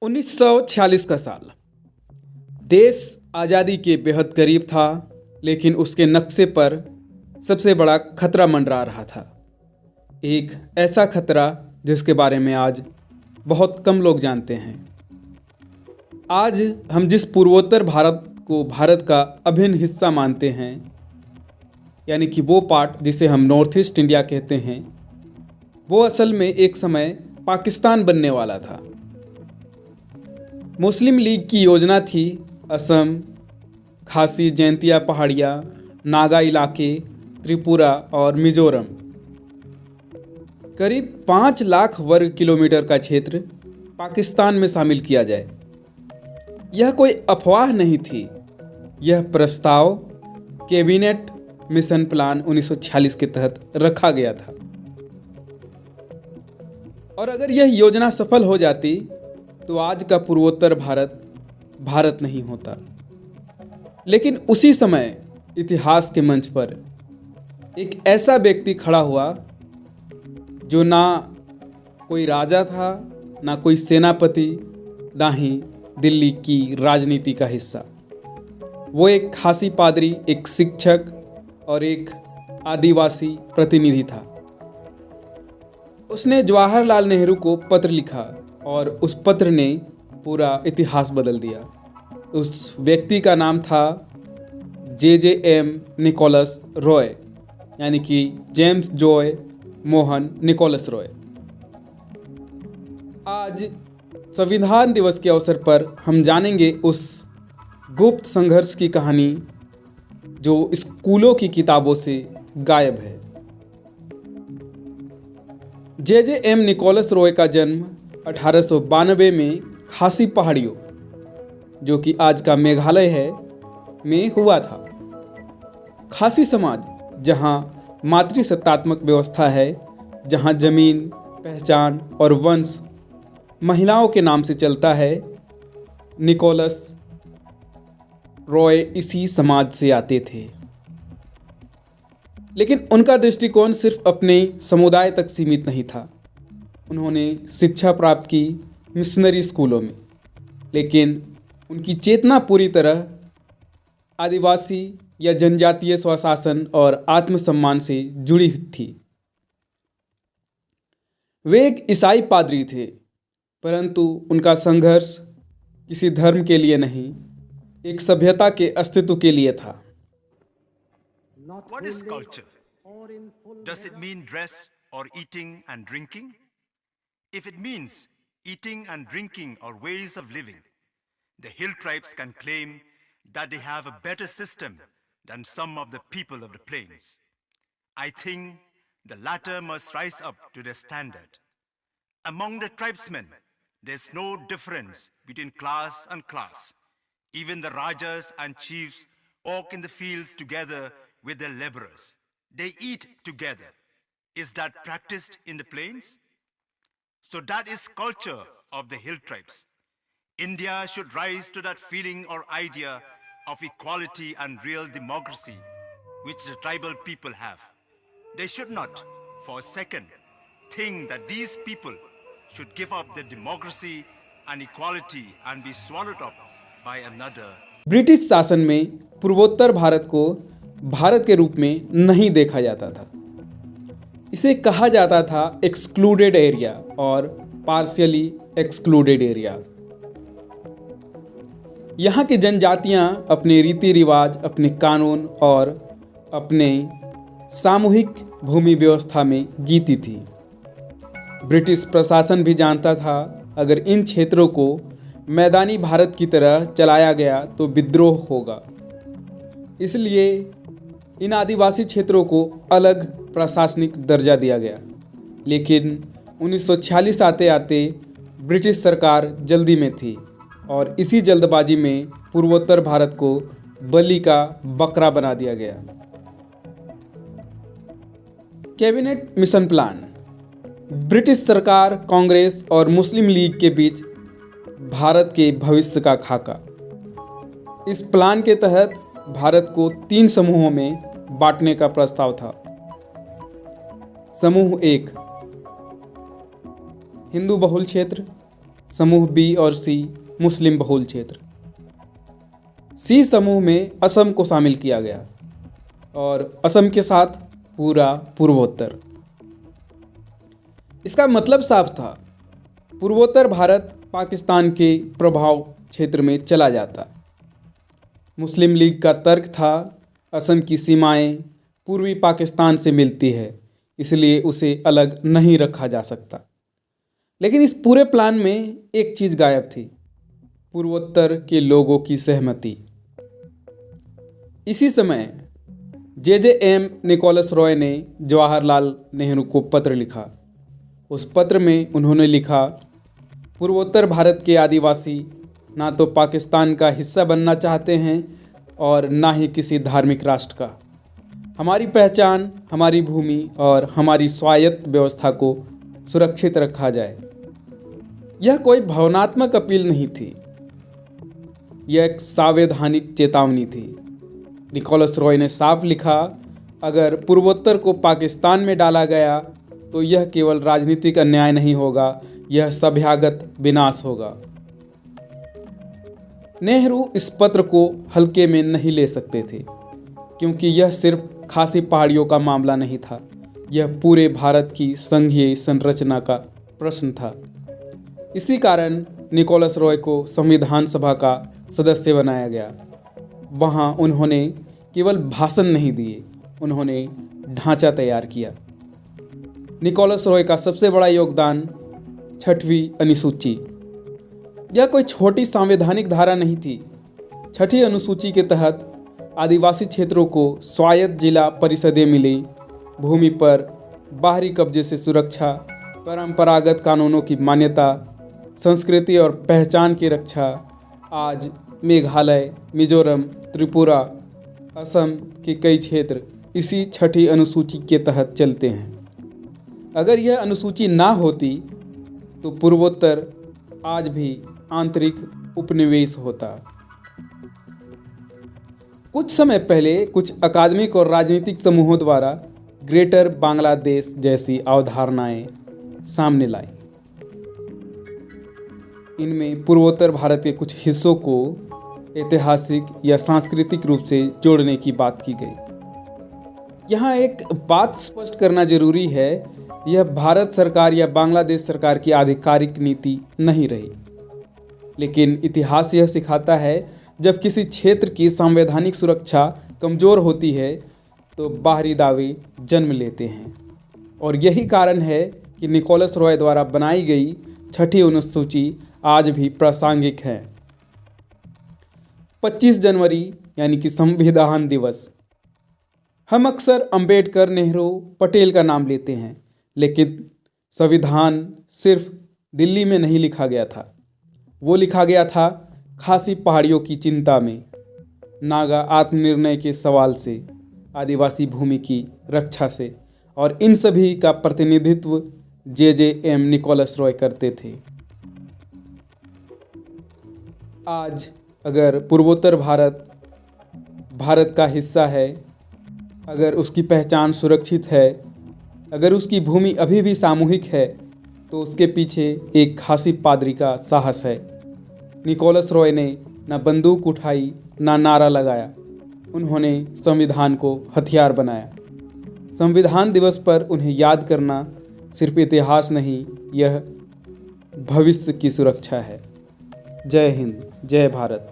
1946 का साल देश आज़ादी के बेहद करीब था, लेकिन उसके नक्शे पर सबसे बड़ा खतरा मंडरा रहा था। एक ऐसा खतरा जिसके बारे में आज बहुत कम लोग जानते हैं। आज हम जिस पूर्वोत्तर भारत को भारत का अभिन्न हिस्सा मानते हैं, यानी कि वो पार्ट जिसे हम नॉर्थ ईस्ट इंडिया कहते हैं, वो असल में एक समय पाकिस्तान बनने वाला था। मुस्लिम लीग की योजना थी असम, खासी जैंतिया पहाड़ियाँ, नागा इलाके, त्रिपुरा और मिजोरम। करीब 5 लाख वर्ग किलोमीटर का क्षेत्र पाकिस्तान में शामिल किया जाए। यह कोई अफवाह नहीं थी, यह प्रस्ताव कैबिनेट मिशन प्लान 1946 के तहत रखा गया था। और अगर यह योजना सफल हो जाती तो आज का पूर्वोत्तर भारत नहीं होता। लेकिन उसी समय इतिहास के मंच पर एक ऐसा व्यक्ति खड़ा हुआ जो ना कोई राजा था, ना कोई सेनापति, ना ही दिल्ली की राजनीति का हिस्सा। वो एक खासी पादरी, एक शिक्षक और एक आदिवासी प्रतिनिधि था। उसने जवाहरलाल नेहरू को पत्र लिखा और उस पत्र ने पूरा इतिहास बदल दिया। उस व्यक्ति का नाम था JJM निकोलस रॉय, यानी कि James Joy Mohan Nicholas Roy. आज संविधान दिवस के अवसर पर हम जानेंगे उस गुप्त संघर्ष की कहानी जो स्कूलों की किताबों से गायब है। JJM निकोलस रॉय का जन्म 1892 में खासी पहाड़ियों, जो कि आज का मेघालय है, में हुआ था। खासी समाज, जहां मातृसत्तात्मक व्यवस्था है, जहां जमीन, पहचान और वंश महिलाओं के नाम से चलता है, निकोलस रॉय इसी समाज से आते थे। लेकिन उनका दृष्टिकोण सिर्फ अपने समुदाय तक सीमित नहीं था। उन्होंने शिक्षा प्राप्त की मिशनरी स्कूलों में, लेकिन उनकी चेतना पूरी तरह आदिवासी या जनजातीय स्वशासन और आत्मसम्मान से जुड़ी थी। वे एक ईसाई पादरी थे, परंतु उनका संघर्ष किसी धर्म के लिए नहीं, एक सभ्यता के अस्तित्व के लिए था। What is culture? Does it mean dress or eating and drinking? If it means eating and drinking or ways of living, the hill tribes can claim that they have a better system than some of the people of the plains. I think the latter must rise up to their standard. Among the tribesmen, there's no difference between class and class. Even the rajas and chiefs walk in the fields together with their laborers. They eat together. Is that practiced in the plains? So that is culture of the hill tribes. India should rise to that feeling or idea of equality and real democracy which the tribal people have. They should not, for a second, think that these people should give up their democracy and equality and be swallowed up by another. British शासन में पूर्वोत्तर भारत को भारत के रूप में नहीं देखा जाता था। इसे कहा जाता था एक्सक्लूडेड एरिया और पार्शियली एक्सक्लूडेड एरिया। यहाँ की जनजातियाँ अपने रीति रिवाज, अपने कानून और अपने सामूहिक भूमि व्यवस्था में जीती थी। ब्रिटिश प्रशासन भी जानता था अगर इन क्षेत्रों को मैदानी भारत की तरह चलाया गया तो विद्रोह होगा। इसलिए इन आदिवासी क्षेत्रों को अलग प्रशासनिक दर्जा दिया गया। लेकिन 1946 आते आते ब्रिटिश सरकार जल्दी में थी और इसी जल्दबाजी में पूर्वोत्तर भारत को बलि का बकरा बना दिया गया। कैबिनेट मिशन प्लान ब्रिटिश सरकार, कांग्रेस और मुस्लिम लीग के बीच भारत के भविष्य का खाका। इस प्लान के तहत भारत को 3 समूहों में बांटने का प्रस्ताव था। समूह 1 हिंदू बहुल क्षेत्र, समूह बी और सी मुस्लिम बहुल क्षेत्र। सी समूह में असम को शामिल किया गया और असम के साथ पूरा पूर्वोत्तर। इसका मतलब साफ था, पूर्वोत्तर भारत पाकिस्तान के प्रभाव क्षेत्र में चला जाता। मुस्लिम लीग का तर्क था, असम की सीमाएं पूर्वी पाकिस्तान से मिलती है, इसलिए उसे अलग नहीं रखा जा सकता। लेकिन इस पूरे प्लान में एक चीज़ गायब थी, पूर्वोत्तर के लोगों की सहमति। इसी समय JJM निकोलस रॉय ने जवाहरलाल नेहरू को पत्र लिखा। उस पत्र में उन्होंने लिखा, पूर्वोत्तर भारत के आदिवासी ना तो पाकिस्तान का हिस्सा बनना चाहते हैं और ना ही किसी धार्मिक राष्ट्र का। हमारी पहचान, हमारी भूमि और हमारी स्वायत्त व्यवस्था को सुरक्षित रखा जाए। यह कोई भावनात्मक अपील नहीं थी, यह एक संवैधानिक चेतावनी थी। निकोलस रॉय ने साफ लिखा, अगर पूर्वोत्तर को पाकिस्तान में डाला गया तो यह केवल राजनीतिक अन्याय नहीं होगा, यह सभ्यागत विनाश होगा। नेहरू इस पत्र को हल्के में नहीं ले सकते थे, क्योंकि यह सिर्फ खासी पहाड़ियों का मामला नहीं था, यह पूरे भारत की संघीय संरचना का प्रश्न था। इसी कारण निकोलस रॉय को संविधान सभा का सदस्य बनाया गया। वहाँ उन्होंने केवल भाषण नहीं दिए, उन्होंने ढांचा तैयार किया। निकोलस रॉय का सबसे बड़ा योगदान 6वीं अनुसूची। यह कोई छोटी संवैधानिक धारा नहीं थी। 6ठी अनुसूची के तहत आदिवासी क्षेत्रों को स्वायत्त जिला परिषदें मिली, भूमि पर बाहरी कब्जे से सुरक्षा, परंपरागत कानूनों की मान्यता, संस्कृति और पहचान की रक्षा। आज मेघालय, मिजोरम, त्रिपुरा, असम के कई क्षेत्र इसी 6ठी अनुसूची के तहत चलते हैं। अगर यह अनुसूची ना होती तो पूर्वोत्तर आज भी आंतरिक उपनिवेश होता। कुछ समय पहले कुछ अकादमिक और राजनीतिक समूहों द्वारा ग्रेटर बांग्लादेश जैसी अवधारणाएं सामने लाई। इनमें पूर्वोत्तर भारत के कुछ हिस्सों को ऐतिहासिक या सांस्कृतिक रूप से जोड़ने की बात की गई। यहाँ एक बात स्पष्ट करना जरूरी है, यह भारत सरकार या बांग्लादेश सरकार की आधिकारिक नीति नहीं रही। लेकिन इतिहास यह सिखाता है, जब किसी क्षेत्र की संवैधानिक सुरक्षा कमज़ोर होती है तो बाहरी दावे जन्म लेते हैं। और यही कारण है कि निकोलस रॉय द्वारा बनाई गई 6ठी अनुसूची आज भी प्रासंगिक है। 25 जनवरी यानी कि संविधान दिवस। हम अक्सर अंबेडकर, नेहरू, पटेल का नाम लेते हैं, लेकिन संविधान सिर्फ दिल्ली में नहीं लिखा गया था, वो लिखा गया था खासी पहाड़ियों की चिंता में, नागा आत्मनिर्णय के सवाल से, आदिवासी भूमि की रक्षा से, और इन सभी का प्रतिनिधित्व JJM निकोलस रॉय करते थे। आज अगर पूर्वोत्तर भारत का हिस्सा है, अगर उसकी पहचान सुरक्षित है, अगर उसकी भूमि अभी भी सामूहिक है, तो उसके पीछे एक खासी पादरी का साहस है। निकोलस रॉय ने ना बंदूक उठाई, ना नारा लगाया, उन्होंने संविधान को हथियार बनाया। संविधान दिवस पर उन्हें याद करना सिर्फ इतिहास नहीं, यह भविष्य की सुरक्षा है। जय हिंद, जय भारत।